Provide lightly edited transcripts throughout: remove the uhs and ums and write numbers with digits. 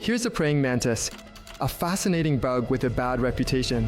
Here's a praying mantis, a fascinating bug with a bad reputation.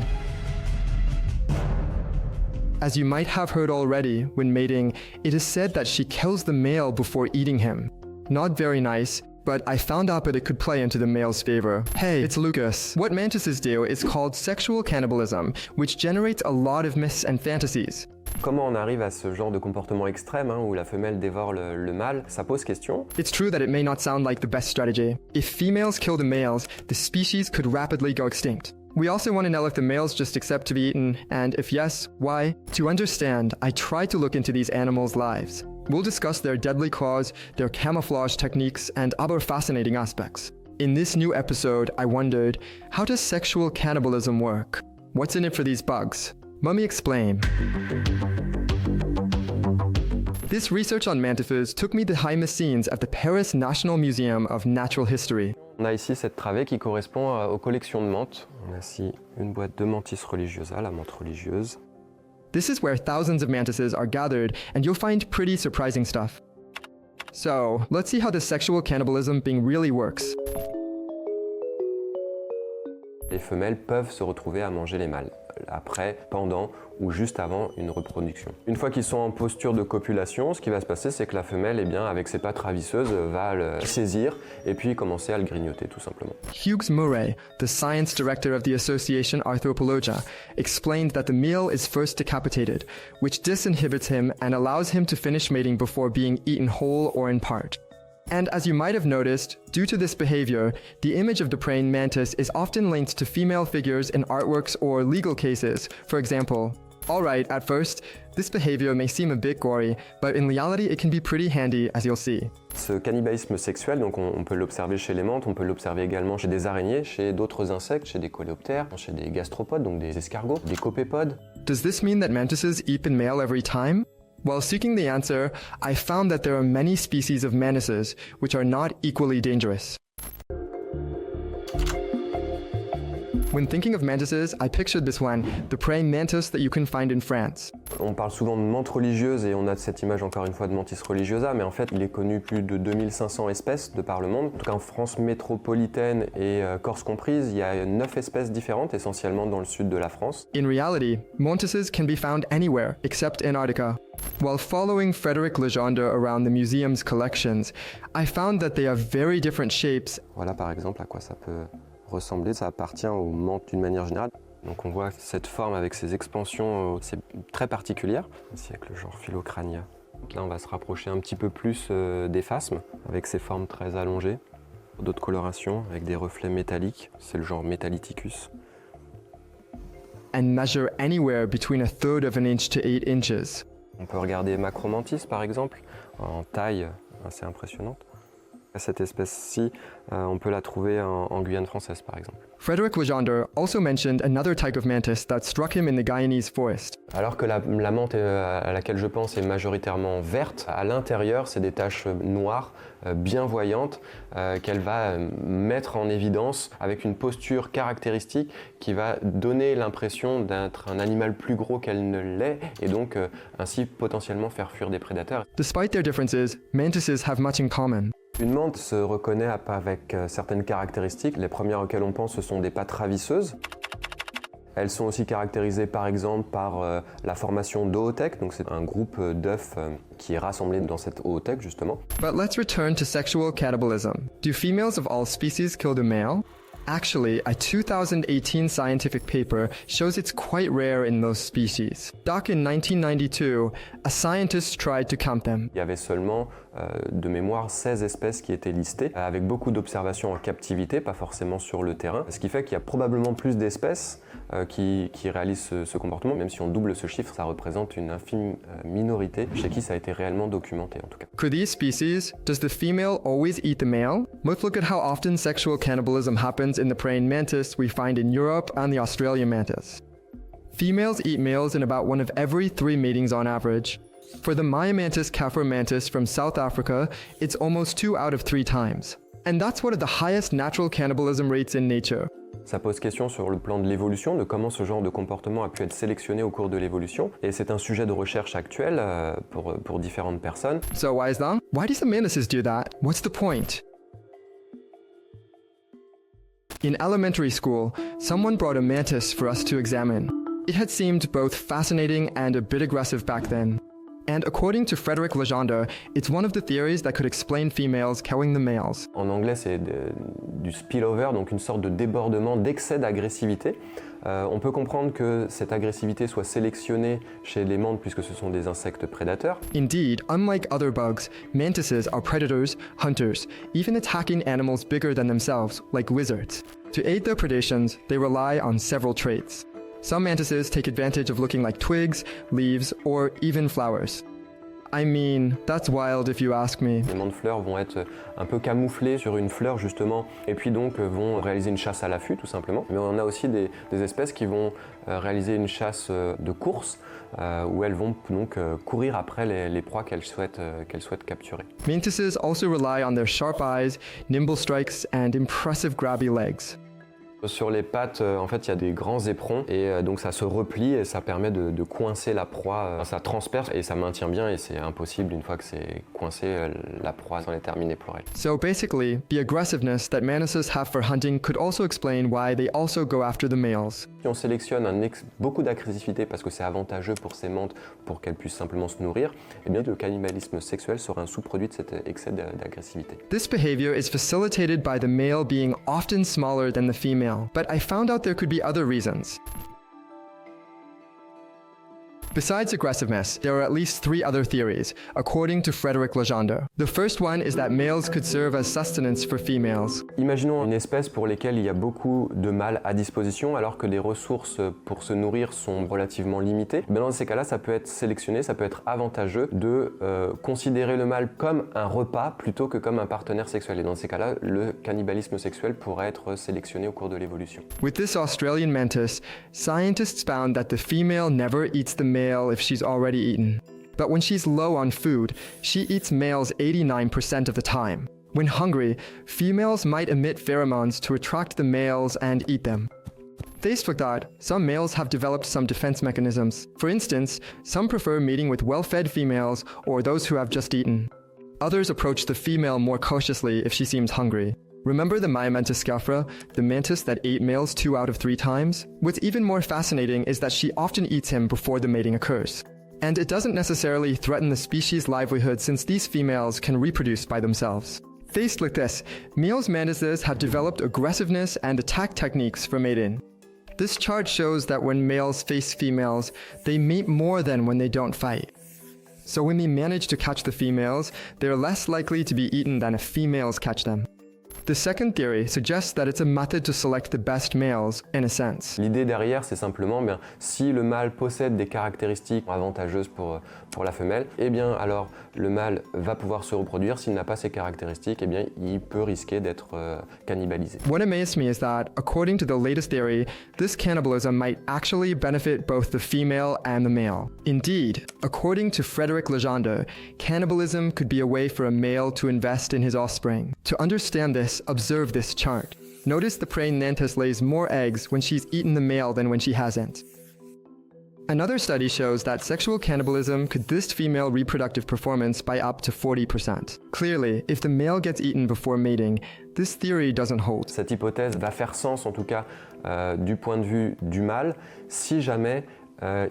As you might have heard already, when mating, it is said that she kills the male before eating him. Not very nice, but I found out that it could play into the male's favor. Hey, it's Lucas. What mantises do is called sexual cannibalism, which generates a lot of myths and fantasies. Comment on arrive à ce genre de comportement extrême où la femelle dévore le mâle? Ça pose question. It's true that it may not sound like the best strategy. If females kill the males, the species could rapidly go extinct. We also want to know if the males just accept to be eaten, and if yes, why? To understand, I tried to look into these animals' lives. We'll discuss their deadly claws, their camouflage techniques, and other fascinating aspects. In this new episode, I wondered, how does sexual cannibalism work? What's in it for these bugs? Let me explain. This research on mantises took me behind the scenes at the Paris National Museum of Natural History. On a ici cette travée qui correspond aux collections de menthes. On a ici une boîte de Mantis religiosa, la menthe religieuse. This is where thousands of mantises are gathered, and you'll find pretty surprising stuff. So, let's see how the sexual cannibalism thing really works. Les femelles peuvent se retrouver à manger les mâles, après, pendant ou juste avant une reproduction. Une fois qu'ils sont en posture de copulation, ce qui va se passer, c'est que la femelle, avec ses pattes ravisseuses, va le saisir et puis commencer à le grignoter tout simplement. Hughes Murray, the science director of the association Arthropologia, explained that the male is first decapitated, which disinhibits him and allows him to finish mating before being eaten whole or in part. And as you might have noticed, due to this behavior, the image of the praying mantis is often linked to female figures in artworks or legal cases, for example. Alright, at first, this behavior may seem a bit gory, but in reality it can be pretty handy, as you'll see. Ce cannibalisme sexuel, donc on peut l'observer chez les menthes, on peut l'observer également chez des araignées, chez d'autres insectes, chez des coléoptères, chez des gastropodes, donc des escargots, des copépodes. Does this mean that mantises eat the male every time? While seeking the answer, I found that there are many species of mantises which are not equally dangerous. When thinking of mantises, I pictured this one, the praying mantis that you can find in France. On parle souvent de menthe religieuse et on a cette image encore une fois de Mantis religiosa, mais en fait il est connu plus de 2500 espèces de par le monde. En tout cas en France métropolitaine et Corse comprise, il y a 9 espèces différentes, essentiellement dans le sud de la France. In reality, mantises can be found anywhere except Antarctica. While following Frederick Legendre around the museum's collections, I found that they have very different shapes. Voilà par exemple à quoi ça peut ressembler, ça appartient aux menthes d'une manière générale. Donc on voit cette forme avec ses expansions, c'est très particulière, ici avec le genre Phylocrania. Là on va se rapprocher un petit peu plus des phasmes, avec ses formes très allongées. D'autres colorations avec des reflets métalliques, c'est le genre Metalliticus. And measure anywhere between 1/3 of an inch to 8 inches. On peut regarder Macromantis par exemple, en taille assez impressionnante. Cette espèce-ci, on peut la trouver en Guyane française par exemple. Frederick Legendre also mentioned another type of mantis that struck him in the Guyanese forest. Alors que la menthe à laquelle je pense est majoritairement verte, à l'intérieur c'est des taches noires bien voyantes qu'elle va mettre en évidence avec une posture caractéristique qui va donner l'impression d'être un animal plus gros qu'elle ne l'est et donc ainsi potentiellement faire fuir des prédateurs. Despite their differences, mantises have much in common. Une menthe se reconnaît avec certaines caractéristiques. Les premières auxquelles on pense, ce sont des pattes ravisseuses. Elles sont aussi caractérisées par exemple par la formation d'oothèques, donc c'est un groupe d'œufs qui est rassemblé dans cette oothèque justement. But let's return to sexual cannibalism. Do females of all species kill the male? Actually, a 2018 scientific paper shows it's quite rare in most species. Back in 1992, a scientist tried to count them. Il y avait seulement, de mémoire, 16 espèces qui étaient listées, avec beaucoup d'observations en captivité, pas forcément sur le terrain, ce qui fait qu'il y a probablement plus d'espèces qui réalisent ce comportement, même si on double ce chiffre, ça représente une infime minorité chez qui ça a été réellement documenté en tout cas. For these species, does the female always eat the male? Let's look at how often sexual cannibalism happens in the praying mantis we find in Europe and the Australian mantis. Females eat males in about 1 of every 3 matings on average. For the Myomantis Kaffir mantis from South Africa, it's almost 2 out of 3 times. And that's one of the highest natural cannibalism rates in nature. Ça pose question sur le plan de l'évolution, de comment ce genre de comportement a pu être sélectionné au cours de l'évolution. Et c'est un sujet de recherche actuel pour différentes personnes. So why is that? Why do some mantises do that? What's the point? In elementary school, someone brought a mantis for us to examine. It had seemed both fascinating and a bit aggressive back then. And according to Frederick Legendre, it's one of the theories that could explain females killing the males. En anglais, c'est du spillover, donc une sorte de débordement, d'excès d'agressivité. On peut comprendre que cette agressivité soit sélectionnée chez les mantes puisque ce sont des insectes prédateurs. Indeed, unlike other bugs, mantises are predators, hunters, even attacking animals bigger than themselves, like lizards. To aid their predations, they rely on several traits. Some mantises take advantage of looking like twigs, leaves, or even flowers. I mean, that's wild if you ask me. Les mantes fleurs vont être un peu camouflées sur une fleur justement, et puis donc vont réaliser une chasse à l'affût tout simplement. Mais on a aussi des espèces qui vont réaliser une chasse de course, où elles vont donc courir après les proies qu'elles souhaitent capturer. Mantises also rely on their sharp eyes, nimble strikes, and impressive grabby legs. Sur les pattes, en fait, il y a des grands éperons et donc ça se replie et ça permet de coincer la proie. Ça transperce et ça maintient bien et c'est impossible une fois que c'est coincé, la proie s'en est terminée pour elle. So basically, the aggressiveness that mantises have for hunting could also explain why they also go after the males. Si on sélectionne beaucoup d'agressivité parce que c'est avantageux pour ces mantes pour qu'elles puissent simplement se nourrir, eh bien le cannibalisme sexuel sera un sous-produit de cet excès d'agressivité. This behavior is facilitated by the male being often smaller than the female. But I found out there could be other reasons. Besides aggressiveness, there are at least 3 other theories, according to Frederick Legendre. The first one is that males could serve as sustenance for females. Imaginons une espèce pour laquelle il y a beaucoup de mâles à disposition alors que les ressources pour se nourrir sont relativement limitées. Mais dans ces cas-là, ça peut être sélectionné, ça peut être avantageux de considérer le mâle comme un repas plutôt que comme un partenaire sexuel. Et dans ces cas-là, le cannibalisme sexuel pourrait être sélectionné au cours de l'évolution. With this Australian mantis, scientists found that the female never eats the male if she's already eaten. But when she's low on food, she eats males 89% of the time. When hungry, females might emit pheromones to attract the males and eat them. Faced with that, some males have developed some defense mechanisms. For instance, some prefer mating with well-fed females or those who have just eaten. Others approach the female more cautiously if she seems hungry. Remember the Myomantis scapra, the mantis that ate males 2 out of 3 times? What's even more fascinating is that she often eats him before the mating occurs. And it doesn't necessarily threaten the species' livelihood since these females can reproduce by themselves. Faced with this, males mantises have developed aggressiveness and attack techniques for mating. This chart shows that when males face females, they mate more than when they don't fight. So when they manage to catch the females, they're less likely to be eaten than if females catch them. The second theory suggests that it's a method to select the best males, in a sense. L'idée derrière, c'est simplement, si le mâle possède des caractéristiques avantageuses pour la femelle, eh bien alors le mâle va pouvoir se reproduire. S'il n'a pas ces caractéristiques, eh bien il peut risquer d'être cannibalisé. What amazed me is that, according to the latest theory, this cannibalism might actually benefit both the female and the male. Indeed, according to Frederick Legendre, cannibalism could be a way for a male to invest in his offspring. To understand this, observe this chart. Notice the praying mantis lays more eggs when she's eaten the male than when she hasn't. Another study shows that sexual cannibalism could boost female reproductive performance by up to 40%. Clearly, if the male gets eaten before mating, this theory doesn't hold. Cette hypothèse va faire sens, en tout cas, du point de vue du mâle, si jamais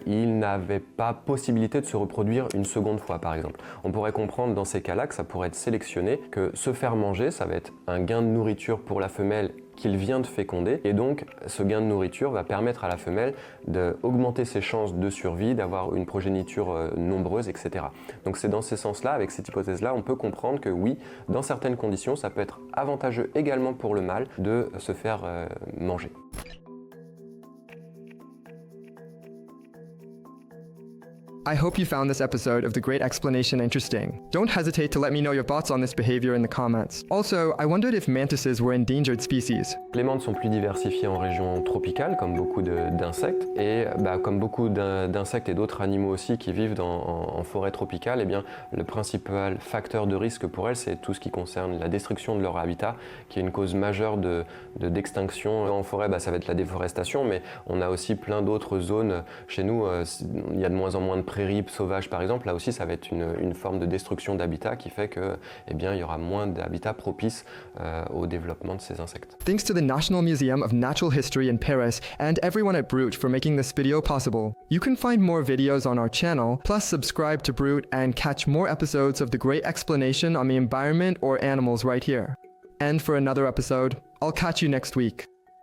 il n'avait pas possibilité de se reproduire une seconde fois, par exemple. On pourrait comprendre dans ces cas-là que ça pourrait être sélectionné, que se faire manger, ça va être un gain de nourriture pour la femelle qu'il vient de féconder, et donc ce gain de nourriture va permettre à la femelle d'augmenter ses chances de survie, d'avoir une progéniture nombreuse, etc. Donc c'est dans ce sens-là, avec cette hypothèse-là, on peut comprendre que oui, dans certaines conditions, ça peut être avantageux également pour le mâle de se faire manger. I hope you found this episode of The Great Explanation interesting. Don't hesitate to let me know your thoughts on this behavior in the comments. Also, I wondered if mantises were endangered species. Les mantes sont plus diversifiées en région tropicale, comme beaucoup d'insectes, et comme beaucoup d'insectes et d'autres animaux aussi qui vivent en forêt tropicale, eh bien, le principal facteur de risque pour elles, c'est tout ce qui concerne la destruction de leur habitat, qui est une cause majeure d'extinction. En forêt, ça va être la déforestation, mais on a aussi plein d'autres zones. Chez nous, il y a de moins en moins de prairies sauvages par exemple, là aussi ça va être une forme de destruction d'habitat qui fait que, eh bien, il y aura moins d'habitat propice au développement de ces insectes. Thanks to the National Museum of Natural History in Paris and everyone at Brut for making this video possible. You can find more videos on our channel, plus subscribe to Brut and catch more episodes of the great explanation on the environment or animals right here. And for another episode, I'll catch you next week.